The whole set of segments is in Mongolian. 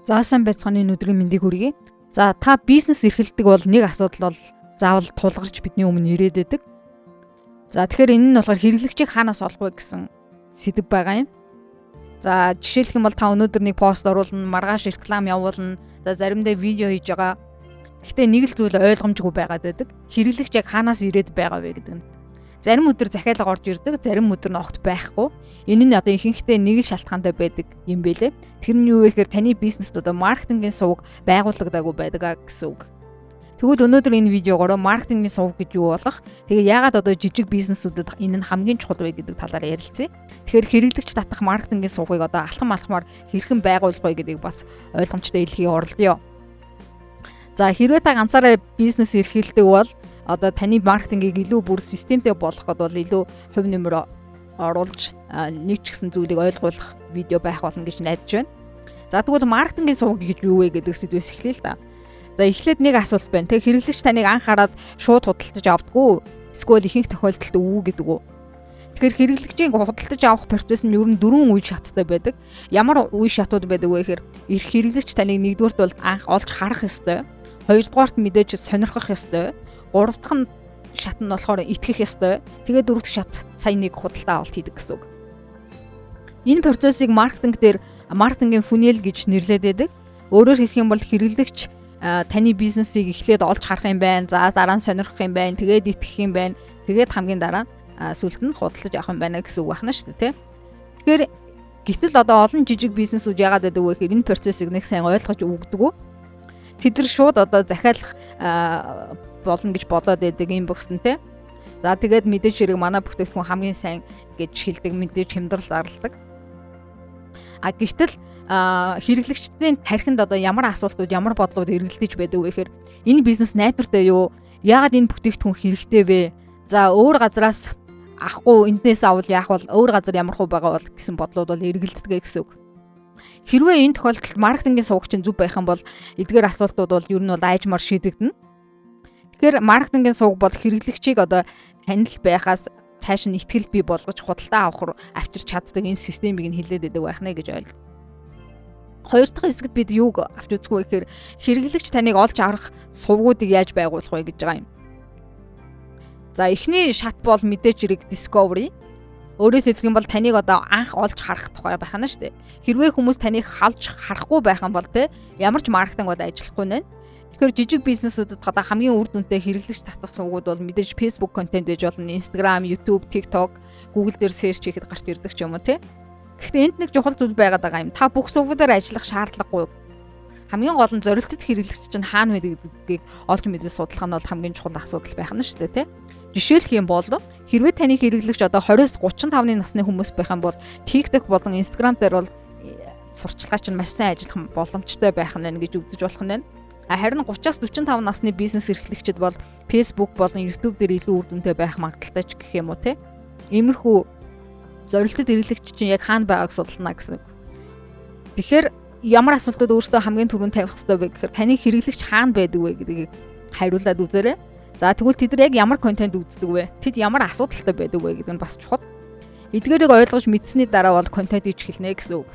За сайн байцгааны өдрийн мэндийг хүргэе. За та бизнес эрхэлдэг бол нэг асуудал бол заавал тулгарч бидний өмнө ирээд байдаг. За тэгэхээр энэ нь болохоор хэрэглэгчийг хаанаас олох вэ гэсэн сэдв байгаа юм. За жишээлх юм бол та өнөөдөр нэг пост оруулна, маргааш реклам явуулна, за заримдаа видео хийж байгаа. Гэхдээ нэг л зүйл ойлгомжгүй байгаад байдаг. Хэрэглэгч яг хаанаас ирээд байгаа вэ гэдэг нь. Зарим өдөр захиалга орж ирдэг, зарим өдөр нь огт байхгүй. Энэ нь одоо ихэнхдээ нэг л шалтгаантай байдаг юм бэлээ. Тэр нь юу вэ гэхээр таны бизнест одоо маркетингийн сувг байгуулагдаагүй байдаг гэсэн үг. Тэгвэл өнөөдөр энэ видеогоор маркетингийн сувг гэж юу болох? Тэгээ яагаад одоо жижиг бизнесүүдэд энэ нь хамгийн чухал вэ гэдэг талаар ярилцъя. Тэгэхээр хэрэглэгч татах маркетингийн сувгийг одоо алхам алхмаар хэрхэн байгуулах вэ гэдгийг бас ойлгомжтой хэлхий оролдъё. За хэрвээ та ганцаараа бизнес эрхэлдэг бол одоо таны маркетингийг илүү бүр системтэй болгоход бол илүү хувь нэмэр оруулж нэг ч гэсэн зүйлийг ойлгуулах видео байх болно гэж найдаж байна. За тэгвэл маркетингийн сувг гэж юу вэ гэдэг сэдвээс эхлэе л да. За эхлээд нэг асуулт байна. Тэг хэрэглэгч таныг анхаарад шууд худалдаж авдаггүй эсвэл ихэнх тохиолдолд өвөө гэдэг үү? Тэгэхээр хэрэглэгчийн худалдаж авах процесс нь ер нь дөрвөн үе шаттай байдаг. Ямар үе шатууд байдаг вэ гэхээр эрх хэрэглэгч таныг нэгдүгээрт бол анх олж харах ёстой. Хоёрдугаарт мэдээж сонирхох ёстой. Гурав дахь нь шат нь болохоор итгэх ёстой. Тэгээд дөрөв дэх шат сая нэг худалдаа авалт хийдэг гэсэн үг. Энэ процессыг маркетинг дээр маркетингийн фунэл гэж нэрлэдэг байдаг. Өөрөөр хэлэх юм бол хэрэглэгч таны бизнесийг эхлээд олж харах юм байна. За дараа нь сонирхох юм байна. Тэгээд итгэх юм байна. Тэгээд хамгийн дараа сүлд нь худалдаж авах юм байна гэсэн үг байна шүү дээ, тэ. Тэгэхээр гэтэл одоо олон жижиг бизнесүүд яагаад байдаг вэ гэхээр энэ процессыг нэг сайн ойлгож өгдөггүй. Тэд нар шууд одоо захиалах болно гэж бодоод байдаг юм бөхсөнтэй. За тэгээд мэдээж хэрэг манай бүтээгдэхүүн хамгийн сайн гэж хэлдэг, мэдээж хямдрал зарладаг. Гэтэл хэрэглэгчдийн тархинд одоо ямар асуултууд, ямар бодлууд эргэлдэж байдаг вэ гэхээр энэ бизнес найдвартай юу? Яагаад энэ бүтээгдэхүүн хэрэгтэй вэ? За өөр газараас авахгүй энднээс авал яах вэ? Өөр газар ямар хөө байгаа бол гэсэн бодлууд бол эргэлддэг гэсэн үг. Хэрвээ энэ тохиолдолд маркетингийн сувгч зүв байх юм бол эдгээр асуултууд бол ер нь бол аажмаар шийдэгдэнэ. Тэгэхээр маркетингийн сувг бол хэрэглэгчийг одоо танил байхаас цааш нь ихтгэл бий болгож худалдаа авах авчирч чаддаг энэ системийг нь хилээд байдаг байх нэ гэж ойлголоо. Хоёр дахь хэсэгт бид юуг авч үзэхгүй гэхээр хэрэглэгч таныг олж авах сувгуудыг яаж байгуулах вэ гэж байгаа юм. За эхний шат бол мэдээж хэрэг discovery. Өөрөөр хэлэх юм бол таныг одоо анх олж харах тухай байх нь шүү дээ. Хэрвээ хүмүүс таныг халж харахгүй байх юм бол те ямар ч маркетинг бол ажиллахгүй нэ. Тэгэхээр жижиг бизнесүүдэд одоо хамгийн үр дүнтэй хэрэглэгч татах сувгууд бол мэдээж Facebook контент байж болно, Instagram, YouTube, TikTok, Google дээр search хийхэд гарч ирдэг ч юм уу те. Гэхдээ энд нэг чухал зүйл байгаад байгаа юм. Та бүх сувгуудаар ажиллах шаардлагагүй. Хамгийн гол нь зорилттой хэрэглэгч чинь хаана байдаг гэдгийг олж мэдээ судлах нь бол хамгийн чухал асуудал байх нь шүү дээ те. Жишээлх юм бол хэрвээ таны хэрэглэгч одоо 20-35-ны насны хүмүүс байх юм бол TikTok болон Instagram дээр бол сурчлагаа чинь маш сайн ажиллах боломжтой байх нь гэж үзэж болох нь байна. Харин 30-45 насны бизнес эрхлэгчид бол Facebook болон YouTube дээр илүү үр дүнтэй байх магадaltaй ч гэх юм уу те. Иймэрхүү зорилттой хэрэглэгч чинь яг хаана байгааг судална гэсэн. Тэгэхээр ямар асуултууд өөртөө хамгийн түрүүнд тавих хэрэгтэй вэ гэхээр таны хэрэглэгч хаана байдаг вэ гэдгийг хариулаад үзээрэй. За тэгвэл тэд нар яг ямар контент үздэг вэ? Тэд ямар асуудалтай байдаг вэ гэдэг нь бас чухал. Эдгээрийг ойлгож мэдсэний дараа бол контент иж хэлнэ гэсэн үг.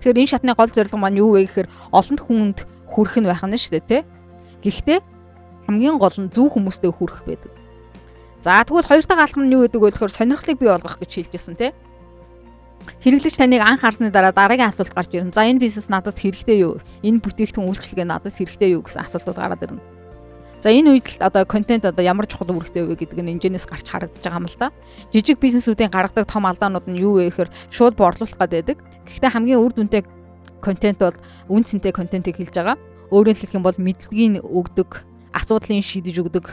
Тэгэхээр энэ шатны гол зорилго маань юу вэ гэхээр олон хүнд хүрэх нь байх нь шүү дээ, тэ. Гэхдээ хамгийн гол нь зөв хүмүүстэй хүрэх байдаг. За тэгвэл хоёр дахь алхам нь юу гэдэг вэ гэхээр сонирхлыг бий болгох гэж хэлжсэн, тэ. Хэрэглэгч таныг анх харсны дараа дараагийн асуулт гарч ирнэ. За энэ бизнес надад хэрэгтэй юу? Энэ бүтээгдэхүүн үйлчилгээ надад хэрэгтэй юу гэсэн асуултууд гараад ирнэ. За энэ үед л одоо контент одоо ямар чухал үүрэгтэй вэ гэдэг нь энэжнээс гарч харагдаж байгаа юм л да. Жижиг бизнесүүдийн гаргадаг том алдаанууд нь юу вэ гэхээр шууд борлуулах гэдэг. Гэхдээ хамгийн үр дүнтэй контент бол үн цэнтэй контентыг хэлж байгаа. Өөрөөр хэлэх юм бол мэдлэгийг өгдөг, асуудлыг шийдэж өгдөг,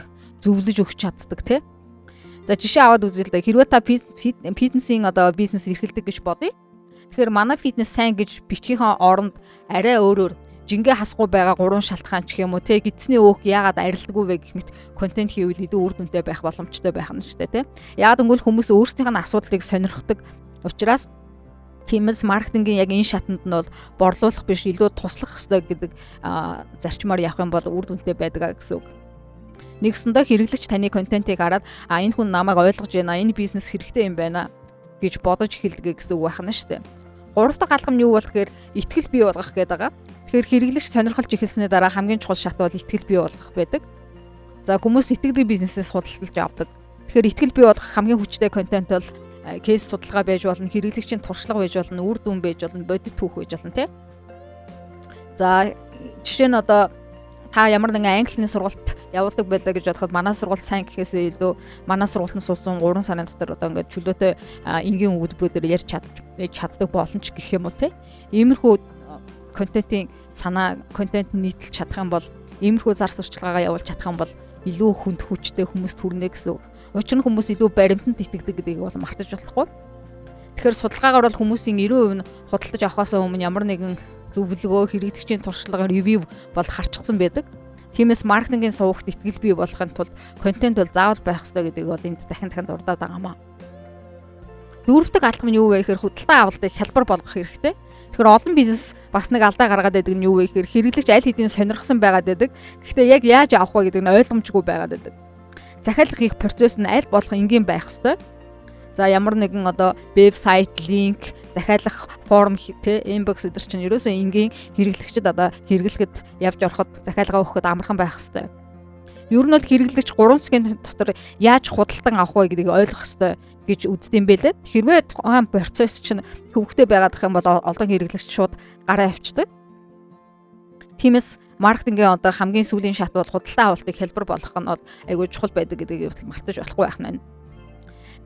зөвлөж өгч чаддаг тий. За жишээ аваад үзье л да. Хэрвээ та фитнесийн одоо бизнес эрхэлдэг гэж бодъё. Тэгэхээр манай фитнес сайн гэж бичгийн оронд арай өөрөөр жингээ хасгүй байгаа 3 шалтгаан ч юм уу те гидсний өөх яагаад арилдаггүй вэ гэх мэт контент хийвэл илүү үр дүнтэй байх боломжтой байх нь шүү дээ те. Яагаад гэвэл хүмүүс өөрсдийнх нь асуудлыг сонирхдаг учраас тиймээс маркетингийн яг энэ шатанд нь бол борлуулах биш илүү туслах ёстой гэдэг зарчмаар явах юм бол үр дүнтэй байдаг гэсэн үг. Нэгсэндээ хэрэглэгч таны контентыг хараад энэ хүн намайг ойлгож байна, энэ бизнес хэрэгтэй юм байна гэж бодож эхэлдэг гэсэн үг байна шүү дээ. Гурав дахь алхам нь юу болох гэхээр итгэл бий болгох гэдэг байгаа. Тэгэхээр хэрэглэгч сонирхолж эхэлснээр дараа хамгийн чухал шат бол итгэл бий болгох байдаг. За хүмүүс итгэдэг бизнесээс худалдаж авдаг. Тэгэхээр итгэл бий болгох хамгийн хүчтэй контент бол кейс судалгаа байж болно, хэрэглэгчийн туршлага байж болно, үр дүн байж болно, бодит түүх байж болно тий. За жишээ нь одоо та ямар нэгэн англи хэлний сургалт явуулдаг байлаа гэж бодоход манай сургалт сайн гэхээсээ илүү манай сургалтын суусан 3 сарын дотор одоо ингээд чөлөөтэй энгийн өгүүлбэрүүдээр ярьж чаддаг болно ч гэх юм уу тий. Иймэрхүү контентын санаа, контент нийтлж чадах юм бол, иймэрхүү зар сурчлагаагаа явуулж чадах юм бол илүү хүнд хүчтэй хүмүүст хүрнэ гэсэн. Учир нь хүмүүс илүү баримтанд итгэдэг гэдгийг бол мартаж болохгүй. Тэгэхээр судалгаагаар бол хүмүүсийн 90% нь худалдаж авахаас өмнө ямар нэгэн зөвлөгөө, хэрэглэгчийн туршлага, ревю бол харчихсан байдаг. Тиймээс маркетингийн сувагт итгэл бий болохын тулд контент бол заавал байх ёстой гэдгийг бол энд дахин дурдаад байгаамаа. Дөрөвдөг алхам нь юу вэ гэхээр худалдаа авалтыг хялбар болгох хэрэгтэй. Тэгэхээр олон бизнес бас нэг алдаа гаргаад байдаг нь юу вэ гэхээр хэрэглэгч аль хэдийн сонирхсан байгаад байдаг. Гэхдээ яг яаж авах вэ гэдэг нь ойлгомжгүй байгаад байдаг. Захиалга хийх процесс нь аль болох энгийн байх ёстой. За ямар нэгэн одоо вебсайт, линк, захиалах форм тэ inbox гэдэр чинь ерөөсөө энгийн хэрэглэгчд одоо хэрэглэхэд явж ороход захиалга өгөхөд амархан байх ёстой. Ер нь бол хэрэглэгч 3 секунд дотор яаж худалдан авах вэ гэдгийг ойлгох ёстой гэж үздэм байлээ. Хэрвээ тухайн процесс чинь хөвгтэй байгаад ах юм бол олон хэрэглэгч шууд гараа авчдаг. Тиймээс маркетингийн одоо хамгийн сүүлийн шат бол худалдаа авалтыг хялбар болгох нь бол айгүй чухал байдаг гэдгийг мартаж болохгүй байх нь.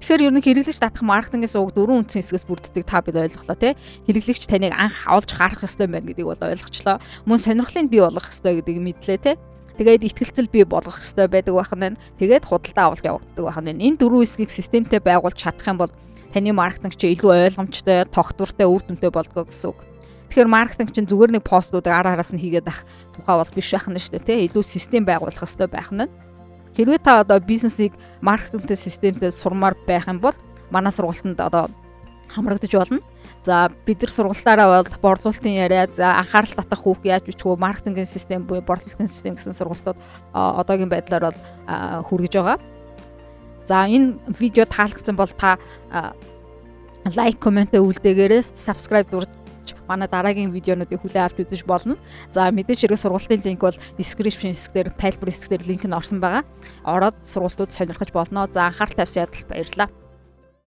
Тэгэхээр ер нь хэрэглэгч татах маркетингийн суваг 4 үндсэн хэсгээс бүрддэг та бид ойлголоо тий. Хэрэглэгч таныг анх авалж гарах ёстой байна гэдгийг бол ойлгочлоо. Мөн сонирхлыг бий болгох ёстой гэдгийг мэдлээ тий. Тэгээд итгэлцэл бий болгох ёстой байдаг байх нь. Тэгээд худалдаа авалт явагддаг байх нь. Энэ 4 хэсгийг системтэй байгуулж чадах юм бол таны маркетинг чи илүү ойлгомжтой, тогтвортой, үр дүнтэй болдог гэсэн үг. Тэгэхээр маркетинг чинь зүгээр нэг постуудыг араас нь хийгээд ах тухай бол биш байх нь шүү дээ тий. Илүү систем байгуулах ёстой байх нь. Хэрвээ та одоо бизнесийг маркетинг системтэй сурмаар байх юм бол манай сургалтанд одоо хамрагдаж болно. За бид нар сургалтаараа бол борлуулалтын яриа, за анхаарал татах хүүх яаж бичих вэ, маркетингийн систем буюу борлуулалтын систем гэсэн сургалтууд одоогийн байдлаар бол хүргэж байгаа. За энэ видео таалагдсан бол та лайк, комент үлдээгээрэй, subscribe дурж манай дараагийн видеонуудыг хүлээн авч үзэж болно. За мэдээж хэрэг сургалтын линк бол description хэсгээр, тайлбар хэсгээр линк нь орсон байгаа. Ороод сургалтууд сонирхож болно. За анхаарал тавьсан ядалт баярлалаа.